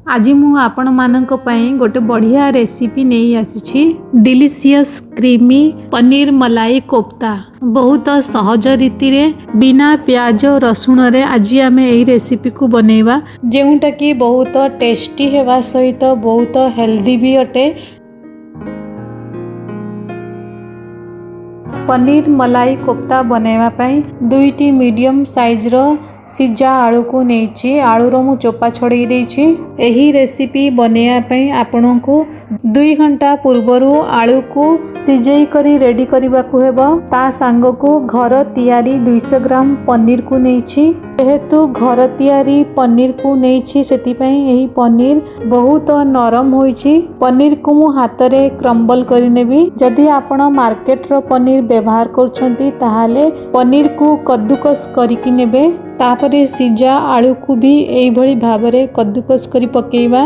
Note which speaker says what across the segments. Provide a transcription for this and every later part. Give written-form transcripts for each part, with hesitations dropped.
Speaker 1: आज मु आपण मानक पई गोटे बढ़िया रेसिपी नहीं आसी डिलीशियस क्रीमी पनीर मलाई कोफ्ता बहुत सहज रीति रे बिना प्याज रसुण रे आज आम यही रेसिपी को बनैबा जोटा कि बहुत टेस्टी हेबा सहित बहुत हेल्दी भी अटे। पनीर मलाई कोफ्ता बनैबा पई दुईटी मीडियम साइज रो सिजा आलू को नहीं आलूर मु चोपा छड़े देछि। एही रेसिपी बनैया पई आपन को 2 घंटा पूर्वरु आलू को सिझेई करी रेडी करबा को हेबो। ता संग को घर तैयारी 200 ग्राम पनीर को नहीं जेहेतु घर तैयारी पनीर को नहीं सेति पई एही पनीर बहुत नरम होईछि। पनीर को मु हाथ रे क्रम्बल करि नेबी। जदि आपण मार्केट रो पनीर व्यवहार करछंती ताहाले पनीर को कद्दूकस करिकि नेबे। तापरे सिजा आलू को भी एई भली भाबरे कद्दूकस करी पकेइबा।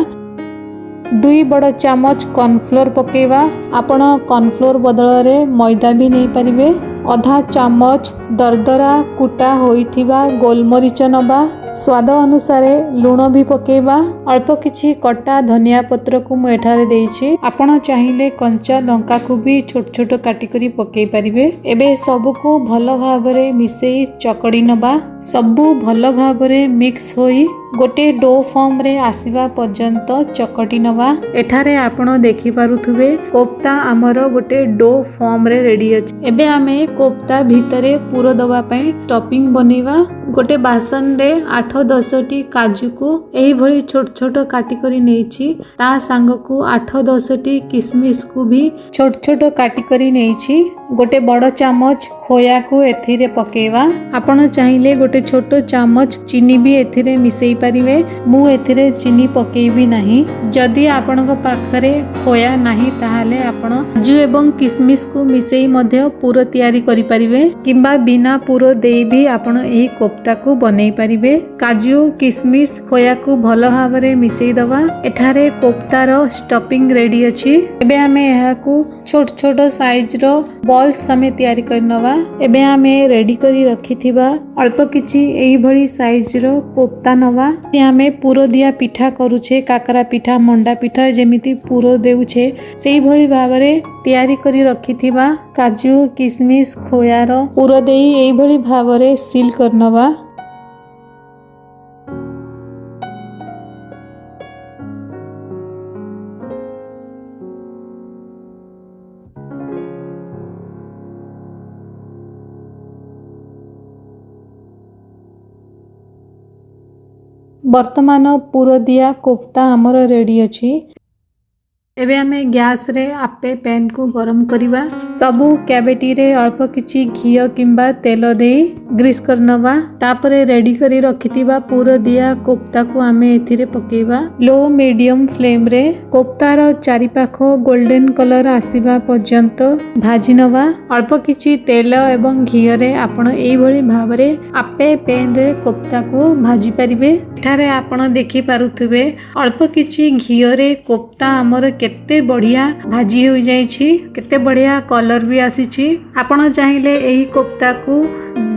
Speaker 1: 2 बड़ चामच कॉर्नफ्लोर पकेइबा। आपण कॉर्नफ्लोर बदल रे मैदा भी नहीं पारिबे। आधा चामच दरदरा कुटा होइथिबा गोलमरीच नबा। स्वाद अनुसार लूण भी पकेइबा। अल्प किछि कटा धनिया पत्र को मु एठारे देइछि। आपण चाहिए कंचा लंका को भी छोट छोट काटी करी पकेइ परिबे। एबे सब को भल भाबरे मिसेई चकड़ी नबा। सबु भल भाबरे मिक्स होई गोटे डो फॉर्म रे आसीबा पर्यंत चकटी नबा। एठारे आपण देखि पारुथुबे कोफ्ता आमर गोटे डो फॉर्म रे रेडी अछि। एबे आमे कोफ्ता भितरे पूरो दबा पई टॉपिंग बनेबा। गोटे बासन रे 8-10 टी काजू को एही भली छोट छोट काटी करी नेछि। ता संग को 8-10 टी किशमिश को भी छोट छोट काटी करी नेछि। गोटे बड़ चामच खोया को एथिरे पकेवा। आपण चाहिए गोटे छोट चामच चीनी भी एथिरे मिसेई पारिबे। मु एथिरे चीनी पकेइबी नाही। जदि आपणक पाखरे खोया नाही ताहाले आपण काजू एवं किशमिश को मिसेई मध्य पूरो तैयारी करि पारिबे किंबा बिना पूरो देई भी आपण एही कोफ्ता को बनेई पारिबे। काजू किशमिश खोया को भल भाबरे मिसेई दबा। एठारे कोफ्तार स्टफिंग रेडी अछि। एबे आमे एहा को छोट छोट साइज रो बॉल्स आमे तैयारी कर नवा। एबे आमे रेडी करी रखिथिबा अल्प किछि एही भली साइज रो कोफ्ता नवा। आमे पूरो दिया पिठा करूछे काकरा पिठा मंडा पिठा जेमिति पूरो देउछे सेही भली भाबरे तैयारी करी रखिथिबा काजू किशमिश खोयार पूरो देई एही भली भाबरे सील करनवा। वर्तमान पूरो दिया कोफ्ता आमर रेडी अछि। एबे आमे गैस रे आपे पैन को गरम करिबा। सबु कैविटी रे अल्प किछि घियो किंबा तेल देई ग्रीस करनवा। तापरे रेडी करी रखिथिबा पूरो दिया कोफ्ता को आमे एथिरे पकेइबा। लो मीडियम फ्लेम रे कोफ्तार चारि पाखो गोल्डन कलर आसीबा पर्यंत भाजी नवा। अल्प किछि तेल एवं घियो रे आपण एई भली भाबरे आपे पैन रे कोफ्ता को भाजी परिबे। एठारे आपण देखि पारुथुबे अल्प किछि घियो रे कोफ्ता हमर केते बढ़िया भाजी हो जाइछि। केते बढ़िया कलर भी आसीछि। आपण चाहिए एही कोफ्ता को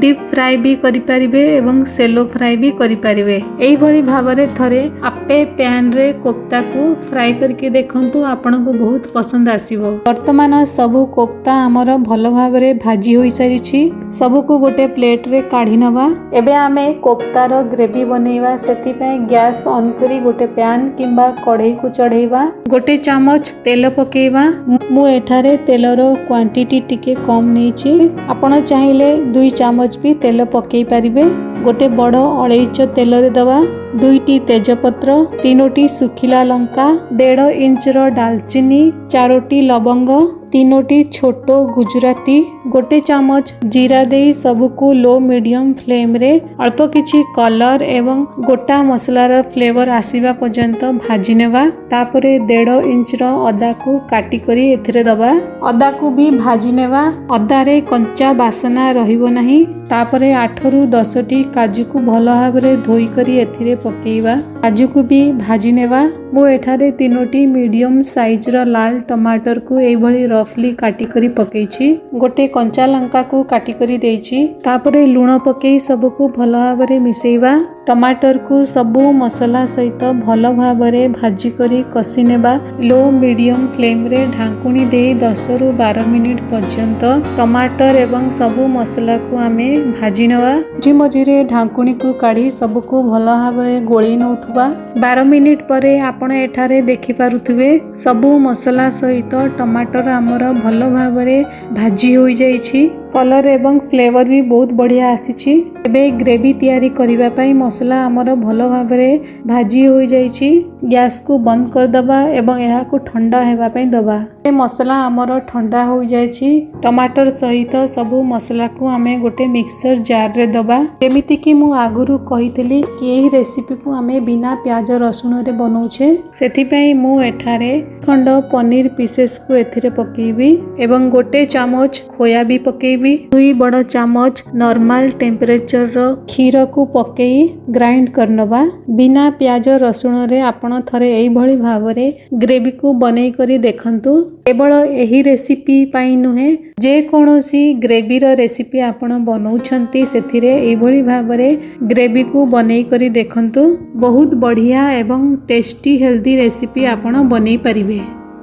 Speaker 1: डीप फ्राई भी करि परिबे एवं सेलो फ्राई भी करि परिबे। एही भली भाबरे थरे आपे पैन रे कोफ्ता को फ्राई करके देखंतु आपण को बहुत पसंद आसीबो। वर्तमान सबु कोफ्ता हमर भल भाबरे भाजी होई सारिछि। सबु को गोटे प्लेट रे काढी नवा। एबे आमे कोफ्तार ग्रेवी बनेइबा। सेति पय गैस ऑन करी गोटे पैन किंबा कढ़ई को चढ़ेइबा। गोटे चामच तेल पकेइबा। मु एठारे तेलर क्वांटिटी टिके कम नेछि। आपण चाहिए 2 चामच भी तेल पकेई पारिबे। गोटे बड़ अळैच तेल रे दबा। 2टी तेजपत्र 3टी सुखिला लंका 1.5 इंच रो दालचीनी 4टी लवंग 3टी छोटो गुजराती गोटे चामच जीरा देई सबको लो मीडियम फ्लेम रे अल्प किछि कलर एवं गोटा मसलार फ्लेवर आसीबा पर्यंत भाजी नेबा। तापरे 1.5 इंच रो अदा को काटी करी एथिरे दबा। अदा को भी भाजी नेबा। अदा रे कंचा बासना रहिबो नाही। तापरे 8 ରୁ 10टी काजू को भल भाबरे धोई करी एथिरे पकेइबा। काजू को भी भाजी नेबा। मु एठारे 3टी मीडियम साइज रो लाल टमाटर को एई भली रफली काटी करी पकेइछि। गोटे कंचा लंका को काटी करी देइछि। तापरे लूण पकेई सबको भल भाबरे मिसेइबा। टमाटर को सबु मसला सहित भल भाबरे भाजी करी कसी नेबा। लो मीडियम फ्लेम रे ढांकुणी दे 10 रु 12 मिनिट पर्यंत टमाटर एवं सबु मसला को आमे भाजी नेबा। मझी मझीरे ढांकुणी को काढ़ी सबको भल भाबरे गोळी नउथबा। 12 मिनिट परे आपण एठारे देखि पारुथिबे सबु मसला सहित टमाटर आमर भल भाबरे भाजी होई जाइछि। कलर एवं फ्लेवर भी बहुत बढ़िया आसीछि। एबे ग्रेवी तैयारी करिबा पई मसला आमर भल भाबरे भाजी होई जाइछि। गैस को बंद कर दबा एवं एहा को ठंडा हेबा पई दबा। ए मसला आमर ठंडा होई जाइछि। टमाटर सहित सबु मसला को आमे गोटे मिक्सर जार रे दबा। जेमिति कि मु आगुरु कहितली कि एही रेसिपी को आमे बिना प्याज रसुण रे बनौछे। सेथि पई मु एठारे खंड पनीर पीसेस को एथिरे पकेइबी एवं गोटे चामच खोया भी पकेइबी। 2 बड़ चामच नॉर्मल टेम्परेचर रो खीर को पकेई ग्राइंड करनबा। बिना प्याज रसुण रे आपण थरे एई भली भाबरे ग्रेवी को बनै करी देखंतु। केवल एही रेसिपी पाई नुहे जे कोनोसी ग्रेवी रो रेसिपी आपण बनौछंती सेथिरे एई भली भाबरे ग्रेवी को बनै करी देखंतु। बहुत बढ़िया एवं टेस्टी हेल्दी रेसिपी आपण बनै परिबे।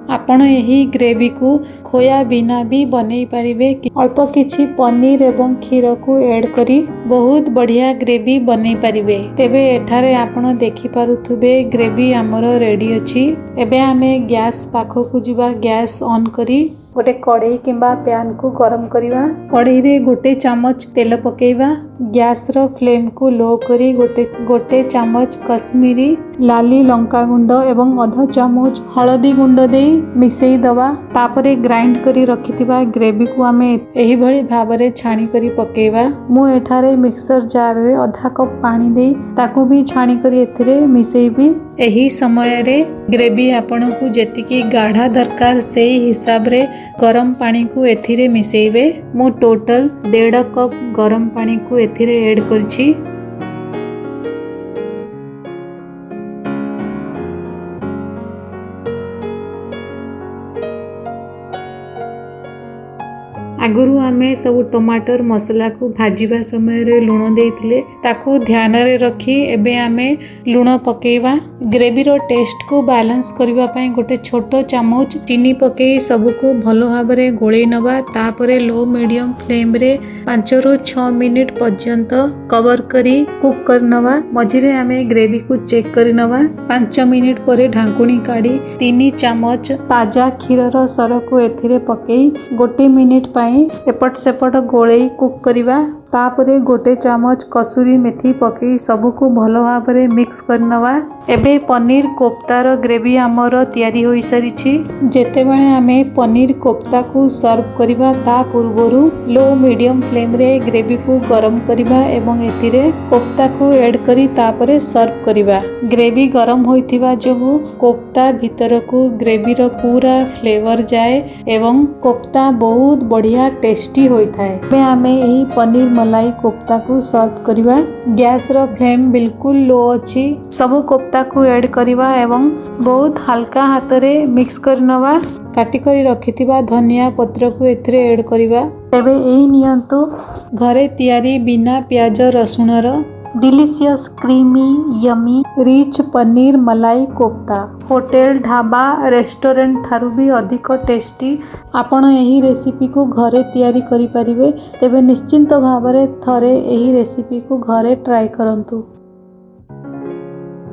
Speaker 1: आपण यही ग्रेवी को खोया बिना भी बनै पारिबे। अल्प किछि पनीर एवं खीर को ऐड करी बहुत बढ़िया ग्रेवी बनै पारिबे। तेबे एठारे आपण देखि पारुथबे ग्रेवी हमर रेडी अछि। एबे आमे गैस पाखो को जिबा। गैस ऑन करी गोटे कढ़ई किंबा पैन को गरम करिबा। कढ़ई रे गोटे चामच तेल पकेइबा। गैस रो फ्लेम को लो करी गोटे चामच कश्मीरी लाली लंका गुंड एवं आधा चामच हळदी गुंड दे मिसेई दबा। तापरे ग्राइंड करी रखिथिबा ग्रेवी को आमे एही भली भाबरे छाणी करी पकेइबा। मु एठारे मिक्सर जार रे आधा कप पानी दे ताको भी छाणी करी एथिरे मिसेइबी। एही समय रे ग्रेवी आपण को जेतिकी गाढ़ा दरकार सेही हिसाब रे गरम पानी को एथिरे मिसेइबे। मु टोटल 1.5 कप गरम पानी को एथिरे ऐड करछि। आगुरु आमे सब टमाटर मसला को भाजीबा समय रे लूण देइथिले ताकू ध्यान रे रखी एबे आमे लूण पकेइबा। ग्रेवी रो टेस्ट को बैलेंस करिबा पई गोटे छोटो चामच चीनी पकेई सबको भलो भाबरे गोळेई नबा। तापरे लो मीडियम फ्लेम रे 5 रु 6 मिनिट पर्यंत कवर करी कुक करनबा। मझिरे आमे ग्रेवी को चेक करि नबा। 5 मिनिट परे ढांकुणी काढी 3 चामच ताजा क्षीर रो सर को एथिरे पकेई गोटे मिनिट पई एपट सेपट गोळेई कुक करिबा। तापरे गोटे चामच कसूरी मेथी पकेई सबको भलो भाबरे मिक्स करनवा। एबे पनीर कोफ्तार ग्रेवी आमर तैयारी होई सारिछि। जेते बेले आमे पनीर कोफ्ता को सर्व करिबा ता पूर्वरु लो मीडियम फ्लेम रे ग्रेवी को गरम करिबा एवं एथिरे कोफ्ता को ऐड करी तापरे सर्व करिबा। ग्रेवी गरम होइथिबा जोगु कोफ्ता भीतर को ग्रेवी रो पूरा फ्लेवर जाए एवं कोफ्ता बहुत बढ़िया टेस्टी होई थाए। एबे आमे एही पनीर मलाई कोफ्ता को सर्व करिबा। गैस रो फ्लेम बिल्कुल लो अछि। सब कोफ्ता को ऐड करिबा एवं बहुत हल्का हाथ रे मिक्स करनवा। काटी करी रखिथिबा धनिया पत्र को एथिरे ऐड करिबा। तबे एही नियंतु घरे तैयारी बिना प्याज रसुण रो delicious creamy yummy rich paneer malai kofta. Hotel dhaba restaurant ठारू भी अधिक टेस्टी। आपण एही रेसिपी को घरे तैयारी करि परिबे। तेबे निश्चिंत भाबरे थरे एही रेसिपी को घरे ट्राई करंतु।